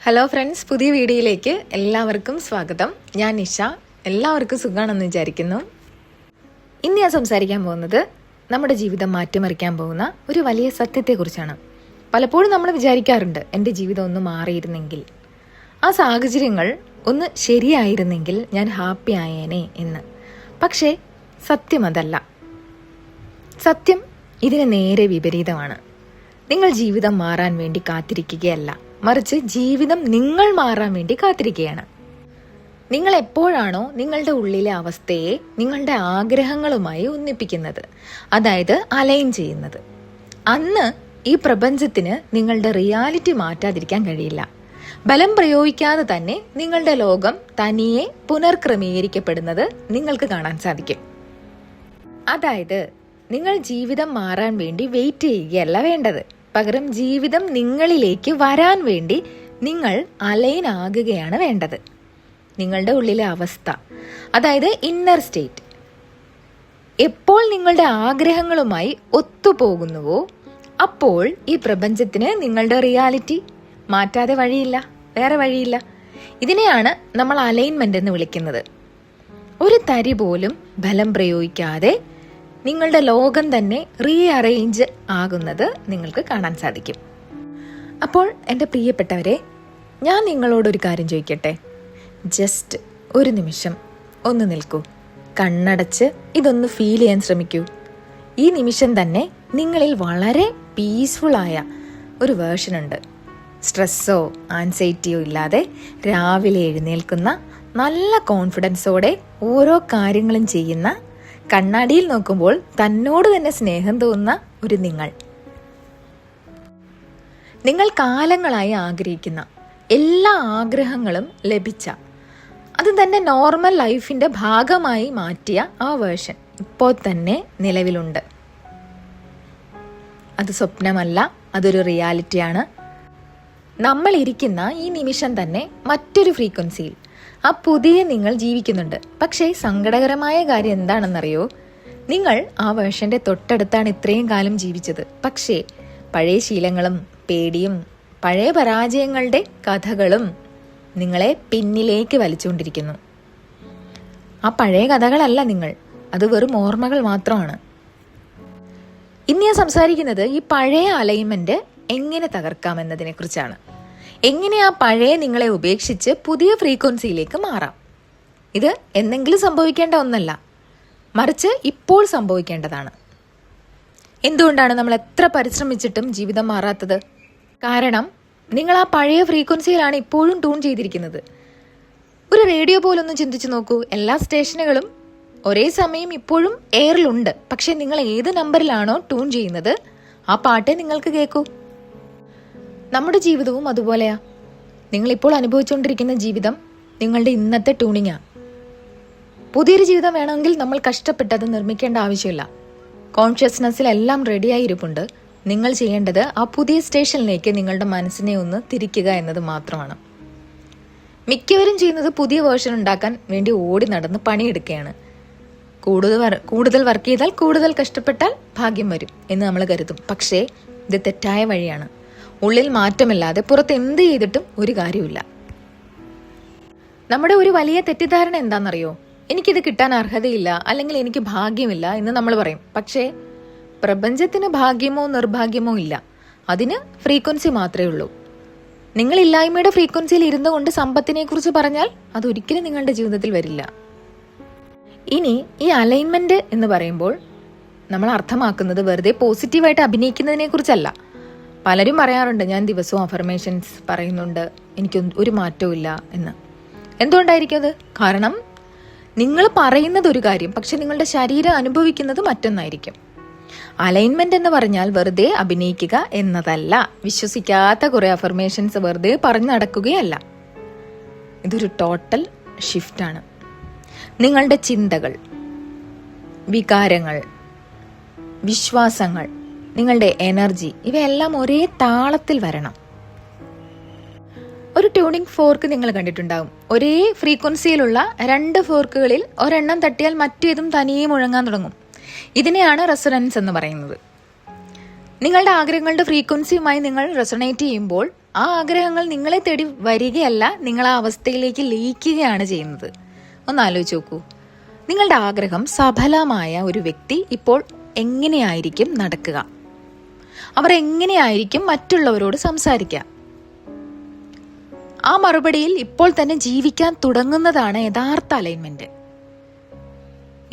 Hello friends, പുതിയ വീഡിയോയിലേക്ക് എല്ലാവർക്കും സ്വാഗതം. ഞാൻ നിഷ. എല്ലാവർക്കും സുഖമാണെന്ന് വിചാരിക്കുന്നു. ഇന്ന് ഞാൻ സംസാരിക്കാൻ പോകുന്നത് നമ്മുടെ ജീവിതം മാറ്റിമറിക്കാൻ പോകുന്ന ഒരു വലിയ സത്യത്തെക്കുറിച്ചാണ്. പലപ്പോഴും നമ്മൾ വിചാരിക്കാറുണ്ട്, എൻ്റെ ജീവിതം ഒന്ന് മാറിയിരുന്നെങ്കിൽ, ആ സാഹചര്യങ്ങൾ ഒന്ന് ശരിയായിരുന്നെങ്കിൽ ഞാൻ ഹാപ്പി ആയേനെ എന്ന്. പക്ഷേ സത്യം അതല്ല. സത്യം ഇതിന് നേരെ വിപരീതമാണ്. നിങ്ങൾ ജീവിതം മാറാൻ വേണ്ടി കാത്തിരിക്കുകയല്ല, മറിച്ച് ജീവിതം നിങ്ങൾ മാറാൻ വേണ്ടി കാത്തിരിക്കുകയാണ്. നിങ്ങൾ എപ്പോഴാണോ നിങ്ങളുടെ ഉള്ളിലെ അവസ്ഥയെ നിങ്ങളുടെ ആഗ്രഹങ്ങളുമായി ഒന്നിപ്പിക്കുന്നത്, അതായത് അലൈൻ ചെയ്യുന്നത്, അന്ന് ഈ പ്രപഞ്ചത്തിന് നിങ്ങളുടെ റിയാലിറ്റി മാറ്റാതിരിക്കാൻ കഴിയില്ല. ബലം പ്രയോഗിക്കാതെ തന്നെ നിങ്ങളുടെ ലോകം തനിയെ പുനർക്രമീകരിക്കപ്പെടുന്നത് നിങ്ങൾക്ക് കാണാൻ സാധിക്കും. അതായത് നിങ്ങൾ ജീവിതം മാറാൻ വേണ്ടി വെയിറ്റ് ചെയ്യുകയല്ല വേണ്ടത്, പകരം ജീവിതം നിങ്ങളിലേക്ക് വരാൻ വേണ്ടി നിങ്ങൾ അലൈൻ ആകുകയാണ് വേണ്ടത്. നിങ്ങളുടെ ഉള്ളിലെ അവസ്ഥ, അതായത് ഇന്നർ സ്റ്റേറ്റ്, എപ്പോൾ നിങ്ങളുടെ ആഗ്രഹങ്ങളുമായി ഒത്തുപോകുന്നുവോ അപ്പോൾ ഈ പ്രപഞ്ചത്തിന് നിങ്ങളുടെ റിയാലിറ്റി മാറ്റാതെ വഴിയില്ല, വേറെ വഴിയില്ല. ഇതിനെയാണ് നമ്മൾ അലൈൻമെന്റ് എന്ന് വിളിക്കുന്നത്. ഒരു തരി പോലും ബലം പ്രയോഗിക്കാതെ നിങ്ങളുടെ ലോകം തന്നെ റീഅറേഞ്ച് ആകുന്നത് നിങ്ങൾക്ക് കാണാൻ സാധിക്കും. അപ്പോൾ എൻ്റെ പ്രിയപ്പെട്ടവരെ, ഞാൻ നിങ്ങളോടൊരു കാര്യം ചോദിക്കട്ടെ. ജസ്റ്റ് ഒരു നിമിഷം ഒന്ന് നിൽക്കൂ, കണ്ണടച്ച് ഇതൊന്ന് ഫീൽ ചെയ്യാൻ ശ്രമിക്കൂ. ഈ നിമിഷം തന്നെ നിങ്ങളിൽ വളരെ പീസ്ഫുള്ളായ ഒരു വേർഷൻ ഉണ്ട്. സ്ട്രെസ്സോ ആൻസൈറ്റിയോ ഇല്ലാതെ രാവിലെ എഴുന്നേൽക്കുന്ന, നല്ല കോൺഫിഡൻസോടെ ഓരോ കാര്യങ്ങളും ചെയ്യുന്ന, കണ്ണാടിയിൽ നോക്കുമ്പോൾ തന്നോട് തന്നെ സ്നേഹം തോന്നുന്ന ഒരു നിങ്ങൾ കാലങ്ങളായി ആഗ്രഹിക്കുന്ന എല്ലാ ആഗ്രഹങ്ങളും ലഭിച്ച, അത് തന്നെ നോർമൽ ലൈഫിന്റെ ഭാഗമായി മാറ്റിയ ആ വേർഷൻ ഇപ്പോൾ തന്നെ നിലവിലുണ്ട്. അത് സ്വപ്നമല്ല, അതൊരു റിയാലിറ്റിയാണ്. നമ്മൾ ഇരിക്കുന്ന ഈ നിമിഷം തന്നെ മറ്റൊരു ഫ്രീക്വൻസിയിൽ ആ പുതിയ നിങ്ങൾ ജീവിക്കുന്നുണ്ട്. പക്ഷേ സങ്കടകരമായ കാര്യം എന്താണെന്നറിയോ? നിങ്ങൾ ആ വേർഷന്റെ തൊട്ടടുത്താണ് ഇത്രയും കാലം ജീവിച്ചത്. പക്ഷേ പഴയ ശീലങ്ങളും പേടിയും പഴയ പരാജയങ്ങളുടെ കഥകളും നിങ്ങളെ പിന്നിലേക്ക് വലിച്ചുകൊണ്ടിരിക്കുന്നു. ആ പഴയ കഥകളല്ല നിങ്ങൾ, അത് വെറും ഓർമ്മകൾ മാത്രമാണ്. ഇന്ന് ഞാൻ സംസാരിക്കുന്നത് ഈ പഴയ അലൈൻമെന്റ് എങ്ങനെ തകർക്കാമെന്നതിനെ കുറിച്ചാണ്. എങ്ങനെ ആ പഴയ നിങ്ങളെ ഉപേക്ഷിച്ച് പുതിയ ഫ്രീക്വൻസിയിലേക്ക് മാറാം. ഇത് എന്തെങ്കിലും സംഭവിക്കേണ്ട ഒന്നല്ല, മറിച്ച് ഇപ്പോൾ സംഭവിക്കേണ്ടതാണ്. എന്തുകൊണ്ടാണ് നമ്മൾ എത്ര പരിശ്രമിച്ചിട്ടും ജീവിതം മാറാത്തത്? കാരണം നിങ്ങൾ ആ പഴയ ഫ്രീക്വൻസിയിലാണ് ഇപ്പോഴും ട്യൂൺ ചെയ്തിരിക്കുന്നത്. ഒരു റേഡിയോ പോലൊന്നും ചിന്തിച്ചു നോക്കൂ. എല്ലാ സ്റ്റേഷനുകളും ഒരേ സമയം ഇപ്പോഴും എയറിലുണ്ട്. പക്ഷെ നിങ്ങൾ ഏത് നമ്പറിലാണോ ട്യൂൺ ചെയ്യുന്നത്, ആ പാട്ടേ നിങ്ങൾക്ക് കേൾക്കൂ. നമ്മുടെ ജീവിതവും അതുപോലെയാ. നിങ്ങളിപ്പോൾ അനുഭവിച്ചുകൊണ്ടിരിക്കുന്ന ജീവിതം നിങ്ങളുടെ ഇന്നത്തെ ട്യൂണിങ്ങാ. പുതിയൊരു ജീവിതം വേണമെങ്കിൽ നമ്മൾ കഷ്ടപ്പെട്ടത് നിർമ്മിക്കേണ്ട ആവശ്യമില്ല. കോൺഷ്യസ്നെസ്സിൽ എല്ലാം റെഡിയായി ഇരിപ്പുണ്ട്. നിങ്ങൾ ചെയ്യേണ്ടത് ആ പുതിയ സ്റ്റേഷനിലേക്ക് നിങ്ങളുടെ മനസ്സിനെ ഒന്ന് തിരിക്കുക എന്നത് മാത്രമാണ്. മിക്കവരും ചെയ്യുന്നത് പുതിയ വേർഷൻ ഉണ്ടാക്കാൻ വേണ്ടി ഓടി നടന്ന് പണിയെടുക്കുകയാണ്. കൂടുതൽ വർക്ക് ചെയ്താൽ, കൂടുതൽ കഷ്ടപ്പെട്ടാൽ ഭാഗ്യം വരും എന്ന് നമ്മൾ കരുതും. പക്ഷേ ഇത് തെറ്റായ വഴിയാണ്. ഉള്ളിൽ മാറ്റമില്ലാതെ പുറത്ത് എന്ത് ചെയ്തിട്ടും ഒരു കാര്യമില്ല. നമ്മുടെ ഒരു വലിയ തെറ്റിദ്ധാരണ എന്താണെന്നറിയോ? എനിക്കിത് കിട്ടാൻ അർഹതയില്ല, അല്ലെങ്കിൽ എനിക്ക് ഭാഗ്യമില്ല എന്ന് നമ്മൾ പറയും. പക്ഷേ പ്രപഞ്ചത്തിന് ഭാഗ്യമോ നിർഭാഗ്യമോ ഇല്ല. അതിന് ഫ്രീക്വൻസി മാത്രമേ ഉള്ളൂ. നിങ്ങൾ ഇല്ലായ്മയുടെ ഫ്രീക്വൻസിയിൽ ഇരുന്നു കൊണ്ട് സമ്പത്തിനെ കുറിച്ച് പറഞ്ഞാൽ അതൊരിക്കലും നിങ്ങളുടെ ജീവിതത്തിൽ വരില്ല. ഇനി ഈ അലൈൻമെന്റ് എന്ന് പറയുമ്പോൾ നമ്മൾ അർത്ഥമാക്കുന്നത് വെറുതെ പോസിറ്റീവായിട്ട് അഭിനയിക്കുന്നതിനെ കുറിച്ചല്ല. പലരും പറയാറുണ്ട്, ഞാൻ ദിവസവും അഫർമേഷൻസ് പറയുന്നുണ്ട്, എനിക്ക് ഒരു മാറ്റവും ഇല്ല എന്ന്. എന്തുകൊണ്ടായിരിക്കും അത്? കാരണം നിങ്ങൾ പറയുന്നത് ഒരു കാര്യം, പക്ഷെ നിങ്ങളുടെ ശരീരം അനുഭവിക്കുന്നത് മറ്റൊന്നായിരിക്കും. അലൈൻമെന്റ് എന്ന് പറഞ്ഞാൽ വെറുതെ അഭിനയിക്കുക എന്നതല്ല. വിശ്വസിക്കാത്ത കുറെ അഫർമേഷൻസ് വെറുതെ പറഞ്ഞു നടക്കുകയല്ല. ഇതൊരു ടോട്ടൽ ഷിഫ്റ്റാണ്. നിങ്ങളുടെ ചിന്തകൾ, വികാരങ്ങൾ, വിശ്വാസങ്ങൾ, നിങ്ങളുടെ എനർജി, ഇവയെല്ലാം ഒരേ താളത്തിൽ വരണം. ഒരു ട്യൂണിംഗ് ഫോർക്ക് നിങ്ങൾ കണ്ടിട്ടുണ്ടാകും. ഒരേ ഫ്രീക്വൻസിയിലുള്ള 2 ഫോർക്കുകളിൽ ഒരെണ്ണം തട്ടിയാൽ മറ്റേതും തനിയെ മുഴങ്ങാൻ തുടങ്ങും. ഇതിനെയാണ് റെസൊണൻസ് എന്ന് പറയുന്നത്. നിങ്ങളുടെ ആഗ്രഹങ്ങളുടെ ഫ്രീക്വൻസിയുമായി നിങ്ങൾ റെസൊണേറ്റ് ചെയ്യുമ്പോൾ ആ ആഗ്രഹങ്ങൾ നിങ്ങളെ തേടി വരികയല്ല, നിങ്ങൾ ആ അവസ്ഥയിലേക്ക് ലയിക്കുകയാണ് ചെയ്യുന്നത്. ഒന്ന് ആലോചിച്ച് നോക്കൂ. നിങ്ങളുടെ ആഗ്രഹം സഫലമായ ഒരു വ്യക്തി ഇപ്പോൾ എങ്ങനെയായിരിക്കും നടക്കുക? അവർ എങ്ങനെയായിരിക്കും മറ്റുള്ളവരോട് സംസാരിക്കുക? ആ മറുപടിയിൽ ഇപ്പോൾ തന്നെ ജീവിക്കാൻ തുടങ്ങുന്നതാണ് യഥാർത്ഥ അലൈൻമെന്റ്.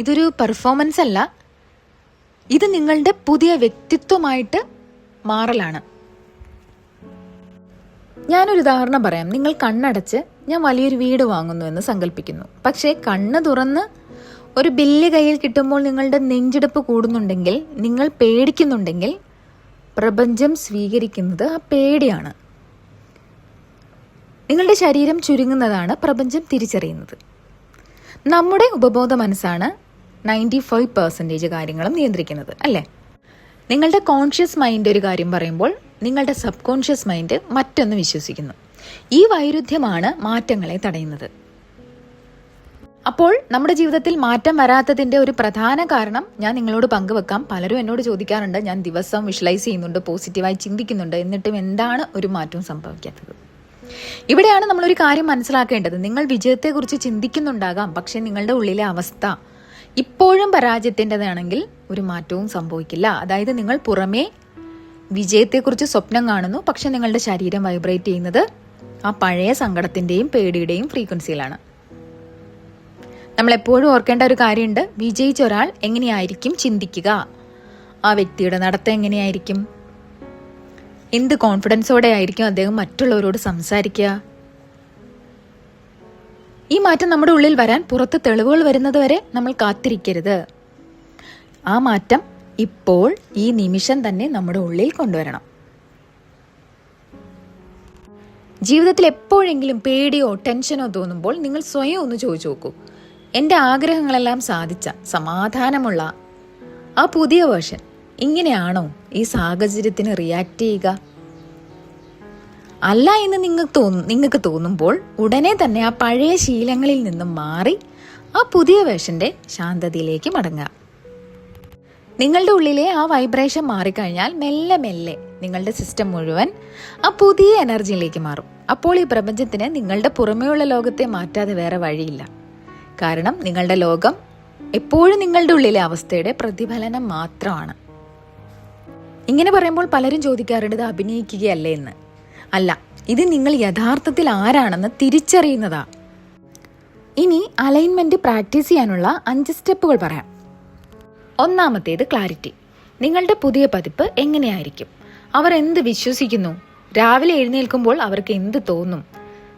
ഇതൊരു പെർഫോമൻസ് അല്ല, ഇത് നിങ്ങളുടെ പുതിയ വ്യക്തിത്വമായിട്ട് മാറലാണ്. ഞാനൊരു ഉദാഹരണം പറയാം. നിങ്ങൾ കണ്ണടച്ച് ഞാൻ വലിയൊരു വീട് വാങ്ങുന്നു എന്ന് സങ്കല്പിക്കുന്നു. പക്ഷേ കണ്ണ് തുറന്ന് ഒരു ബില്ല് കയ്യിൽ കിട്ടുമ്പോൾ നിങ്ങളുടെ നെഞ്ചിടിപ്പ് കൂടുന്നുണ്ടെങ്കിൽ, നിങ്ങൾ പേടിക്കുന്നുണ്ടെങ്കിൽ, പ്രപഞ്ചം സ്വീകരിക്കുന്നത് ആ പേടിയാണ്. നിങ്ങളുടെ ശരീരം ചുരുങ്ങുന്നതാണ് പ്രപഞ്ചം തിരിച്ചറിയുന്നത്. നമ്മുടെ ഉപബോധ മനസ്സാണ് 95% കാര്യങ്ങളും നിയന്ത്രിക്കുന്നത്, അല്ലേ? നിങ്ങളുടെ കോൺഷ്യസ് മൈൻഡ് ഒരു കാര്യം പറയുമ്പോൾ നിങ്ങളുടെ സബ് കോൺഷ്യസ് മൈൻഡ് മറ്റൊന്ന് വിശ്വസിക്കുന്നു. ഈ വൈരുദ്ധ്യമാണ് മാറ്റങ്ങളെ തടയുന്നത്. അപ്പോൾ നമ്മുടെ ജീവിതത്തിൽ മാറ്റം വരാത്തതിൻ്റെ ഒരു പ്രധാന കാരണം ഞാൻ നിങ്ങളോട് പങ്കുവെക്കാം. പലരും എന്നോട് ചോദിക്കാറുണ്ട്, ഞാൻ ദിവസം വിഷ്വലൈസ് ചെയ്യുന്നുണ്ട്, പോസിറ്റീവായി ചിന്തിക്കുന്നുണ്ട്, എന്നിട്ടും എന്താണ് ഒരു മാറ്റവും സംഭവിക്കാത്തത്? ഇവിടെയാണ് നമ്മളൊരു കാര്യം മനസ്സിലാക്കേണ്ടത്. നിങ്ങൾ വിജയത്തെക്കുറിച്ച് ചിന്തിക്കുന്നുണ്ടാകാം, പക്ഷെ നിങ്ങളുടെ ഉള്ളിലെ അവസ്ഥ ഇപ്പോഴും പരാജയത്തിൻ്റെതാണെങ്കിൽ ഒരു മാറ്റവും സംഭവിക്കില്ല. അതായത് നിങ്ങൾ പുറമേ വിജയത്തെക്കുറിച്ച് സ്വപ്നം കാണുന്നു, പക്ഷെ നിങ്ങളുടെ ശരീരം വൈബ്രേറ്റ് ചെയ്യുന്നത് ആ പഴയ സങ്കടത്തിൻ്റെയും പേടിയുടെയും ഫ്രീക്വൻസിയിലാണ്. നമ്മൾ എപ്പോഴും ഓർക്കേണ്ട ഒരു കാര്യമുണ്ട്. വിജയിച്ച ഒരാൾ എങ്ങനെയായിരിക്കും ചിന്തിക്കുക? ആ വ്യക്തിയുടെ നടത്തം എങ്ങനെയായിരിക്കും? എന്ത് കോൺഫിഡൻസോടെ ആയിരിക്കും അദ്ദേഹം മറ്റുള്ളവരോട് സംസാരിക്കുക? ഈ മാറ്റം നമ്മുടെ ഉള്ളിൽ വരാൻ പുറത്ത് തെളിവുകൾ വരുന്നത് വരെ നമ്മൾ കാത്തിരിക്കരുത്. ആ മാറ്റം ഇപ്പോൾ ഈ നിമിഷം തന്നെ നമ്മുടെ ഉള്ളിൽ കൊണ്ടുവരണം. ജീവിതത്തിൽ എപ്പോഴെങ്കിലും പേടിയോ ടെൻഷനോ തോന്നുമ്പോൾ നിങ്ങൾ സ്വയം ഒന്ന് ചോദിച്ചു നോക്കൂ, എൻ്റെ ആഗ്രഹങ്ങളെല്ലാം സാധിച്ച സമാധാനമുള്ള ആ പുതിയ വേർഷൻ ഇങ്ങനെയാണോ ഈ സാഹചര്യത്തിന് റിയാക്ട് ചെയ്യുക? അല്ല എന്ന് നിങ്ങൾക്ക് തോന്നുമ്പോൾ ഉടനെ തന്നെ ആ പഴയ ശീലങ്ങളിൽ നിന്നും മാറി ആ പുതിയ വേർഷന്റെ ശാന്തതയിലേക്ക് മടങ്ങുക. നിങ്ങളുടെ ഉള്ളിലെ ആ വൈബ്രേഷൻ മാറിക്കഴിഞ്ഞാൽ മെല്ലെ മെല്ലെ നിങ്ങളുടെ സിസ്റ്റം മുഴുവൻ ആ പുതിയ എനർജിയിലേക്ക് മാറും. അപ്പോൾ ഈ പ്രപഞ്ചത്തിന് നിങ്ങളുടെ പുറമേയുള്ള ലോകത്തെ മാറ്റാതെ വേറെ വഴിയില്ല. കാരണം നിങ്ങളുടെ ലോകം എപ്പോഴും നിങ്ങളുടെ ഉള്ളിലെ അവസ്ഥയുടെ പ്രതിഫലനം മാത്രമാണ്. ഇങ്ങനെ പറയുമ്പോൾ പലരും ചോദിക്കാറുണ്ട്, ഇത് അഭിനയിക്കുകയല്ലേ എന്ന്. അല്ല, ഇത് നിങ്ങൾ യഥാർത്ഥത്തിൽ ആരാണെന്ന് തിരിച്ചറിയുന്നതാ. ഇനി അലൈൻമെന്റ് പ്രാക്ടീസ് ചെയ്യാനുള്ള 5 സ്റ്റെപ്പുകൾ പറയാം. ഒന്നാമത്തേത് ക്ലാരിറ്റി. നിങ്ങളുടെ പുതിയ പതിപ്പ് എങ്ങനെയായിരിക്കും? അവർ എന്ത് വിശ്വസിക്കുന്നു? രാവിലെ എഴുന്നേൽക്കുമ്പോൾ അവർക്ക് എന്ത് തോന്നും?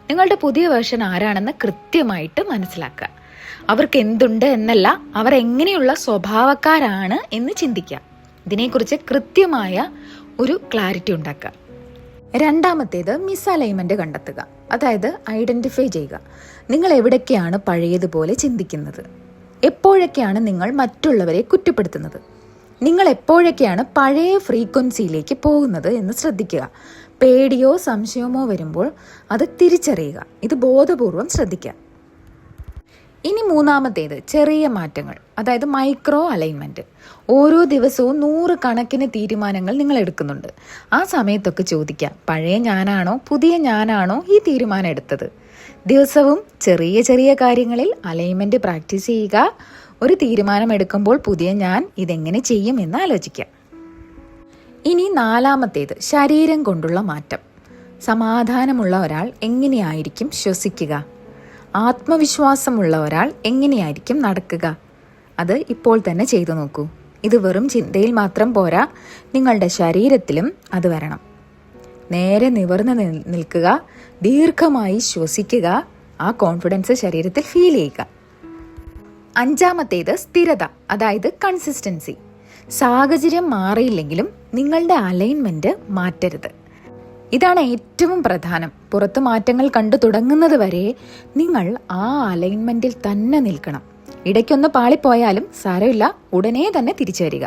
നിങ്ങളുടെ പുതിയ വേർഷൻ ആരാണെന്ന് കൃത്യമായിട്ട് മനസ്സിലാക്കുക. അവർക്ക് എന്തുണ്ട് എന്നല്ല, അവർ എങ്ങനെയുള്ള സ്വഭാവക്കാരാണ് എന്ന് ചിന്തിക്കുക. ഇതിനെക്കുറിച്ച് കൃത്യമായ ഒരു ക്ലാരിറ്റി ഉണ്ടാക്കുക. രണ്ടാമത്തേത് മിസ്അലൈൻമെന്റ് കണ്ടെത്തുക. അതായത് ഐഡന്റിഫൈ ചെയ്യുക. നിങ്ങൾ എവിടൊക്കെയാണ് പഴയതുപോലെ ചിന്തിക്കുന്നത്? എപ്പോഴൊക്കെയാണ് നിങ്ങൾ മറ്റുള്ളവരെ കുറ്റപ്പെടുത്തുന്നത്? നിങ്ങൾ എപ്പോഴൊക്കെയാണ് പഴയ ഫ്രീക്വൻസിയിലേക്ക് പോകുന്നത് എന്ന് ശ്രദ്ധിക്കുക. പേടിയോ സംശയമോ വരുമ്പോൾ അത് തിരിച്ചറിയുക. ഇത് ബോധപൂർവം ശ്രദ്ധിക്കുക. ഇനി മൂന്നാമത്തേത് ചെറിയ മാറ്റങ്ങൾ, അതായത് മൈക്രോ അലൈൻമെന്റ്. ഓരോ ദിവസവും 100 കണക്കിന് തീരുമാനങ്ങൾ നിങ്ങൾ എടുക്കുന്നുണ്ട്. ആ സമയത്തൊക്കെ ചോദിക്കാം, പഴയ ഞാനാണോ പുതിയ ഞാനാണോ ഈ തീരുമാനം എടുത്തത്? ദിവസവും ചെറിയ ചെറിയ കാര്യങ്ങളിൽ അലൈൻമെന്റ് പ്രാക്ടീസ് ചെയ്യുക. ഒരു തീരുമാനം എടുക്കുമ്പോൾ പുതിയ ഞാൻ ഇതെങ്ങനെ ചെയ്യും എന്ന് ആലോചിക്കാം. ഇനി നാലാമത്തേത് ശരീരം കൊണ്ടുള്ള മാറ്റം. സമാധാനമുള്ള ഒരാൾ എങ്ങനെയായിരിക്കും ശ്വസിക്കുക? ആത്മവിശ്വാസമുള്ള ഒരാൾ എങ്ങനെയായിരിക്കും നടക്കുക? അത് ഇപ്പോൾ തന്നെ ചെയ്തു നോക്കൂ. ഇത് വെറും ചിന്തയിൽ മാത്രം പോരാ, നിങ്ങളുടെ ശരീരത്തിലും അത് വരണം. നേരെ നിവർന്ന് നിൽക്കുക, ദീർഘമായി ശ്വസിക്കുക, ആ കോൺഫിഡൻസ് ശരീരത്തിൽ ഫീൽ ചെയ്യുക. അഞ്ചാമത്തേത് സ്ഥിരത, അതായത് കൺസിസ്റ്റൻസി. സാഹചര്യം മാറിയില്ലെങ്കിലും നിങ്ങളുടെ അലൈൻമെന്റ് മാറ്റരുത്. ഇതാണ് ഏറ്റവും പ്രധാനം. പുറത്ത് മാറ്റങ്ങൾ കണ്ടു തുടങ്ങുന്നത് വരെ നിങ്ങൾ ആ അലൈൻമെന്റിൽ തന്നെ നിൽക്കണം. ഇടയ്ക്കൊന്ന് പാളിപ്പോയാലും സാരമില്ല, ഉടനെ തന്നെ തിരിച്ചു വരിക.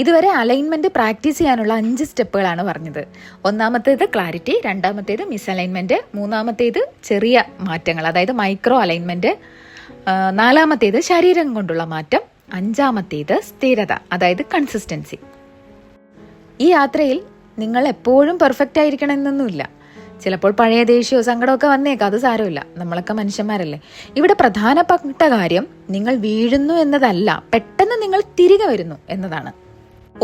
ഇതുവരെ അലൈൻമെന്റ് പ്രാക്ടീസ് ചെയ്യാനുള്ള 5 സ്റ്റെപ്പുകളാണ് പറഞ്ഞത്. ഒന്നാമത്തേത് ക്ലാരിറ്റി, രണ്ടാമത്തേത് മിസ്അലൈൻമെന്റ്, മൂന്നാമത്തേത് ചെറിയ മാറ്റങ്ങൾ, അതായത് മൈക്രോ അലൈൻമെന്റ്, നാലാമത്തേത് ശരീരം കൊണ്ടുള്ള മാറ്റം, അഞ്ചാമത്തേത് സ്ഥിരത, അതായത് കൺസിസ്റ്റൻസി. ഈ യാത്രയിൽ നിങ്ങൾ എപ്പോഴും പെർഫെക്റ്റ് ആയിരിക്കണം എന്നൊന്നുമില്ല. ചിലപ്പോൾ പഴയ ദേഷ്യമോ സങ്കടമൊക്കെ വന്നേക്കാം, അത് സാരമില്ല, നമ്മളൊക്കെ മനുഷ്യന്മാരല്ലേ. ഇവിടെ പ്രധാനപ്പെട്ട കാര്യം നിങ്ങൾ വീഴുന്നു എന്നതല്ല, പെട്ടെന്ന് നിങ്ങൾ തിരികെ വരുന്നു എന്നതാണ്.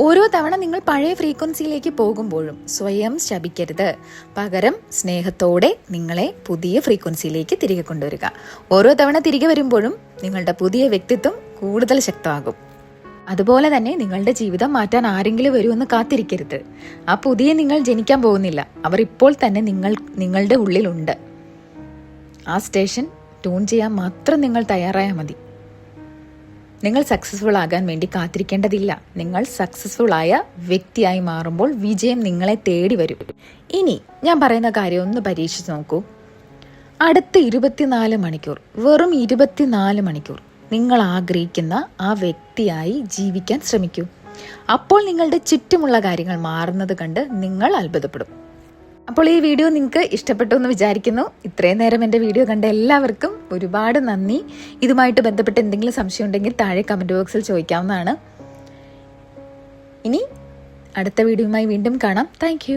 ഓരോ തവണ നിങ്ങൾ പഴയ ഫ്രീക്വൻസിയിലേക്ക് പോകുമ്പോഴും സ്വയം ശപിക്കരുത്. പകരം സ്നേഹത്തോടെ നിങ്ങളെ പുതിയ ഫ്രീക്വൻസിയിലേക്ക് തിരികെ കൊണ്ടുവരിക. ഓരോ തവണ തിരികെ വരുമ്പോഴും നിങ്ങളുടെ പുതിയ വ്യക്തിത്വം കൂടുതൽ ശക്തമാകും. അതുപോലെ തന്നെ നിങ്ങളുടെ ജീവിതം മാറ്റാൻ ആരെങ്കിലും വരുമെന്ന് കാത്തിരിക്കരുത്. ആ പുതിയ നിങ്ങൾ ജനിക്കാൻ പോകുന്നില്ല, അവർ ഇപ്പോൾ തന്നെ നിങ്ങളുടെ ഉള്ളിലുണ്ട്. ആ സ്റ്റേഷൻ ട്യൂൺ ചെയ്യാൻ മാത്രം നിങ്ങൾ തയ്യാറായാൽ മതി. നിങ്ങൾ സക്സസ്ഫുൾ ആകാൻ വേണ്ടി കാത്തിരിക്കേണ്ടതില്ല. നിങ്ങൾ സക്സസ്ഫുൾ ആയ വ്യക്തിയായി മാറുമ്പോൾ വിജയം നിങ്ങളെ തേടി വരും. ഇനി ഞാൻ പറയുന്ന കാര്യം ഒന്ന് പരീക്ഷിച്ച് നോക്കൂ. അടുത്ത 24 മണിക്കൂർ, വെറും 24 മണിക്കൂർ നിങ്ങൾ ആഗ്രഹിക്കുന്ന ആ വ്യക്തിയായി ജീവിക്കാൻ ശ്രമിക്കൂ. അപ്പോൾ നിങ്ങളുടെ ചുറ്റുമുള്ള കാര്യങ്ങൾ മാറുന്നത് കണ്ട് നിങ്ങൾ അത്ഭുതപ്പെടും. അപ്പോൾ ഈ വീഡിയോ നിങ്ങൾക്ക് ഇഷ്ടപ്പെട്ടു എന്ന് വിചാരിക്കുന്നു. ഇത്രയും നേരം എൻ്റെ വീഡിയോ കണ്ട എല്ലാവർക്കും ഒരുപാട് നന്ദി. ഇതുമായിട്ട് ബന്ധപ്പെട്ട് എന്തെങ്കിലും സംശയം ഉണ്ടെങ്കിൽ താഴെ കമൻറ്റ് ബോക്സിൽ ചോദിക്കാവുന്നതാണ്. ഇനി അടുത്ത വീഡിയോയുമായി വീണ്ടും കാണാം. താങ്ക്